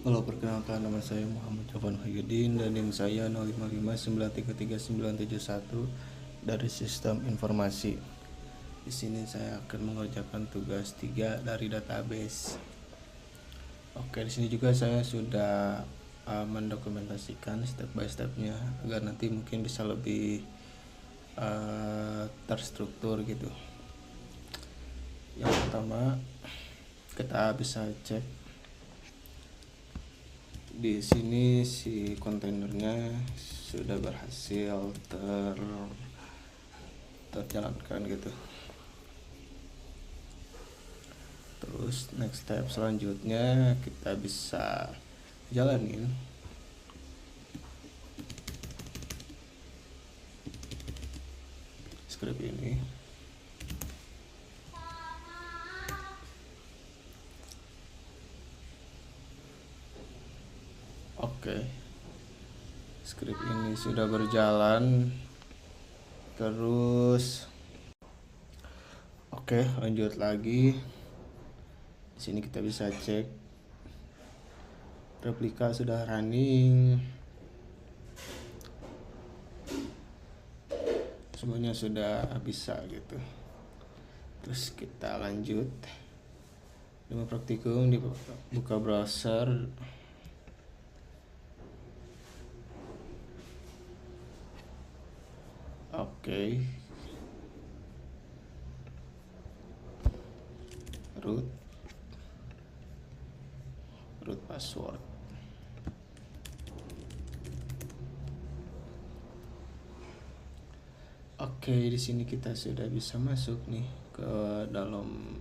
Halo, perkenalkan, nama saya Muhammad Jovan Wahyudin dan NIM saya 0559339971 dari Sistem Informasi. Di sini saya akan mengerjakan tugas 3 dari database. Oke, di sini juga saya sudah mendokumentasikan step by stepnya agar nanti mungkin bisa lebih terstruktur gitu. Yang pertama, kita bisa cek di sini si kontainernya sudah berhasil terjalankan gitu. Terus next step selanjutnya kita bisa jalanin script ini. Oke, script ini sudah berjalan. Terus oke, lanjut lagi. Di sini kita bisa cek replika sudah running, semuanya sudah bisa gitu. Terus kita lanjut demo praktikum, dibuka browser. Oke, root password. Oke, di sini kita sudah bisa masuk nih ke dalam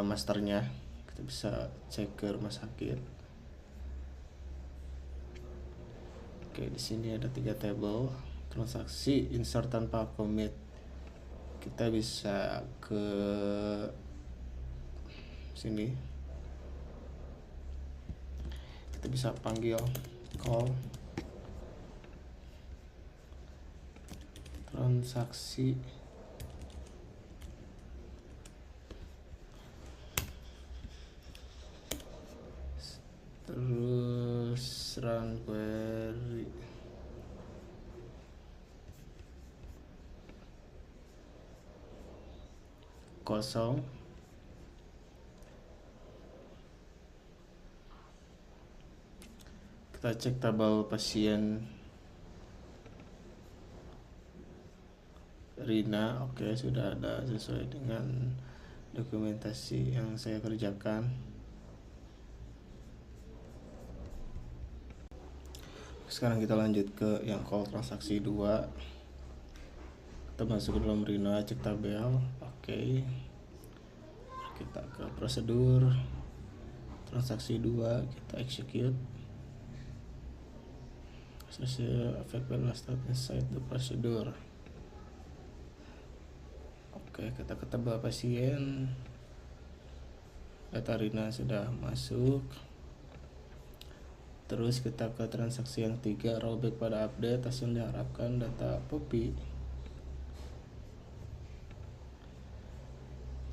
masternya. Kita bisa cek ke rumah sakit. Oke, di sini ada 3 tabel transaksi, insert tanpa commit. Kita bisa ke sini, kita bisa panggil call transaksi, terus run query. Kosong. Kita cek tabel pasien Rina. Oke, sudah ada sesuai dengan dokumentasi yang saya kerjakan. Sekarang kita lanjut ke yang call transaksi 2. Kita masuk ke dalam Rina, cek tabel. Oke, kita ke prosedur transaksi 2, kita execute. Social effect when start inside the procedure. Oke, kita ke tabel pasien. Data Rina sudah masuk. Terus kita ke transaksi yang 3, rollback pada update. Hasil diharapkan data Poppy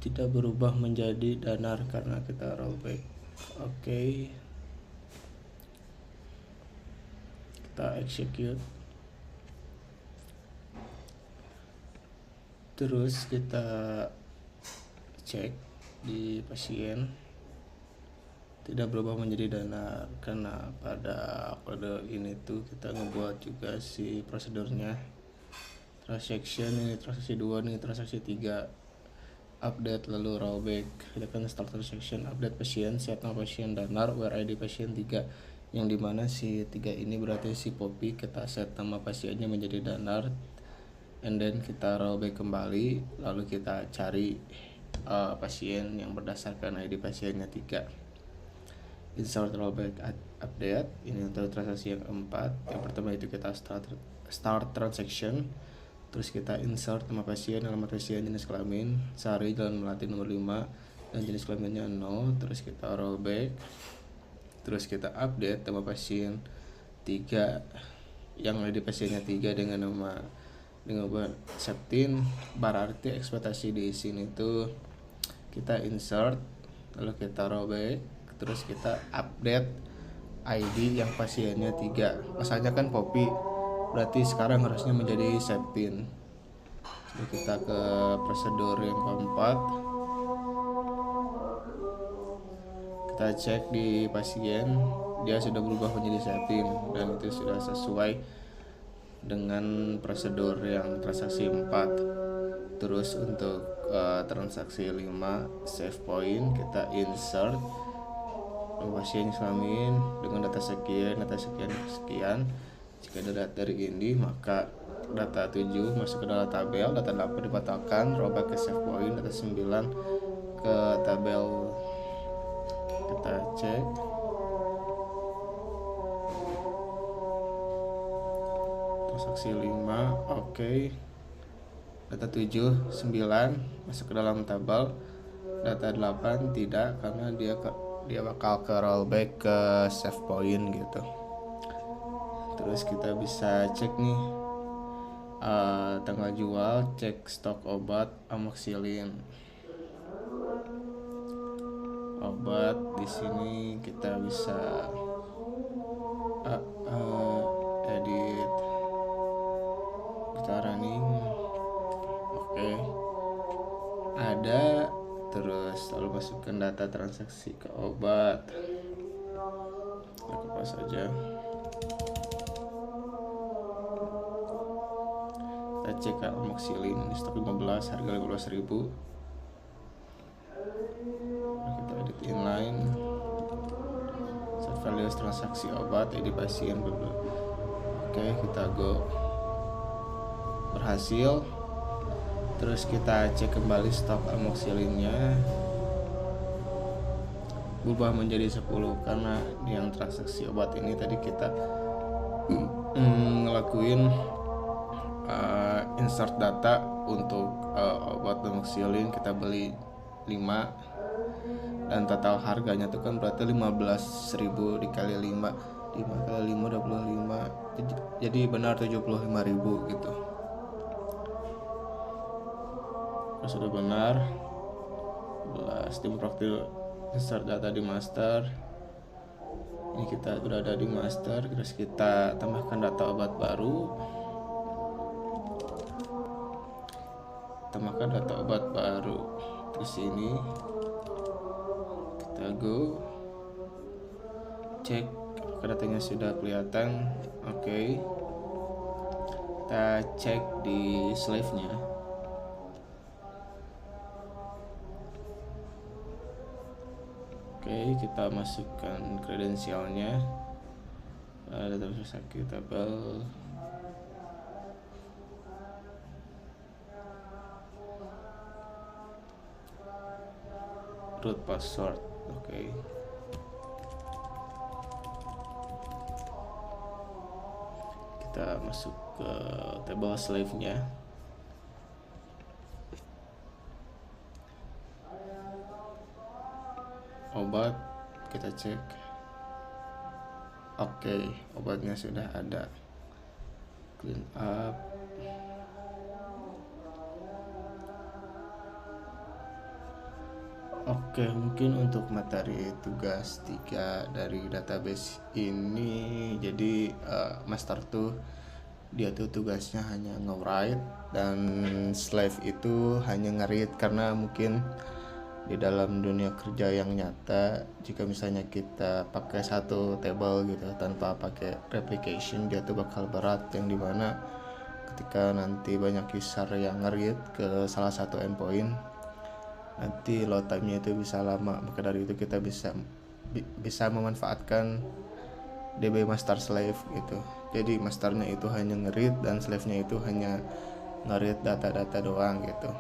tidak berubah menjadi danar karena kita rollback. Oke, kita execute. Terus kita cek di pasien, tidak berubah menjadi danar karena pada kode ini tuh kita ngebuat juga si prosedurnya. Transaction ini transaksi 2, ini transaksi 3. Update lalu rollback. Kita kan start transaction, update pasien, set nama pasien danar, where ID pasien 3, yang dimana si 3 ini berarti si Poppy. Kita set nama pasiennya menjadi danar, and then kita rollback kembali, lalu kita cari pasien yang berdasarkan ID pasiennya 3. Insert rollback update. Ini untuk transaksi yang 4. Yang pertama itu kita start transaction. Terus kita insert nama pasien, alamat pasien, jenis kelamin, Sari, Jalan Melati nomor 5, dan jenis kelaminnya 0. Terus kita rollback. Terus kita update nama pasien 3, yang ID pasiennya 3 dengan nama Septin. Berarti ekspektasi di sini tuh kita insert, lalu kita rollback. terus kita update ID yang pasiennya 3. Pasalnya kan Poppy, berarti sekarang harusnya menjadi Septin. Jadi kita ke prosedur yang keempat, kita cek di pasien, dia sudah berubah menjadi Septin dan itu sudah sesuai dengan prosedur yang transaksi 4. Terus untuk transaksi 5 save point, kita insert pasien Islamin dengan data sekian sekian. Jika ada dari ini, maka data 7 masuk ke dalam tabel, data 8 dibatalkan, rollback ke save point, data 9 ke tabel. Kita cek transaksi 5, oke. Data 7, 9 masuk ke dalam tabel, data 8 tidak, karena dia bakal ke rollback ke save point gitu. Terus kita bisa cek nih tanggal jual, cek stok obat amoxicillin. Obat di sini kita bisa edit, kita running, oke. Ada, terus lalu masukkan data transaksi ke obat, apa saja. Kita cek amoxicillin, ini stok 15, harga 15.000. Kita edit inline, set value transaksi obat, edit pasien, oke. Kita go, berhasil. Terus kita cek kembali stok amoxicillinnya, berubah menjadi 10 karena yang transaksi obat ini tadi kita ngelakuin insert data untuk obat amoxicillin, kita beli 5 dan total harganya itu kan berarti 15.000 dikali 5 kali 5 25, jadi benar 75.000 gitu. Sudah benar 11 tim profil, insert data di master. Ini kita udah ada di master, terus kita tambahkan data obat baru, terus ini kita go cek apakah datanya sudah kelihatan. Oke. Kita cek di slave nya. Oke, kita masukkan kredensialnya, data sakit tabel, root password. Oke. Kita masuk ke tabel slave-nya. Obat kita cek, oke, obatnya sudah ada. Clean up, oke. Mungkin untuk materi tugas 3 dari database ini, jadi master tuh dia tuh tugasnya hanya nge-write dan slave itu hanya nge-read, karena mungkin di dalam dunia kerja yang nyata, jika misalnya kita pakai satu table gitu tanpa pakai replication, dia tuh bakal berat, yang dimana ketika nanti banyak user yang nge-read ke salah satu endpoint, nanti load time-nya itu bisa lama. Maka dari itu kita bisa memanfaatkan DB master slave gitu. Jadi masternya itu hanya nge-read dan slave-nya itu hanya nge-read data-data doang gitu.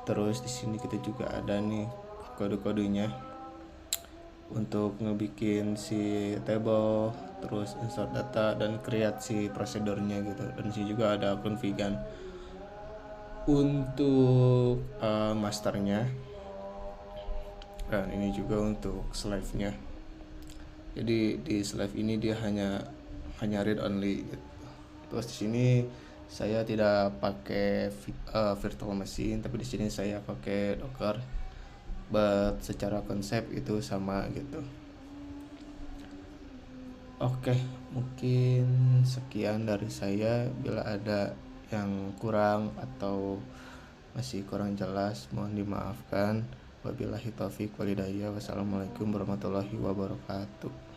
Terus di sini kita juga ada nih kode-kodenya untuk ngebikin si table, terus insert data dan create si prosedurnya gitu. Dan di sini juga ada config-an untuk masternya, dan ini juga untuk slave-nya. Jadi di slave ini dia hanya read only gitu. Terus di sini saya tidak pakai virtual machine, tapi di sini saya pakai Docker. but secara konsep itu sama gitu. Oke, mungkin sekian dari saya. Bila ada yang kurang atau masih kurang jelas, mohon dimaafkan. Wabillahi taufiq walhidayah. Wassalamualaikum warahmatullahi wabarakatuh.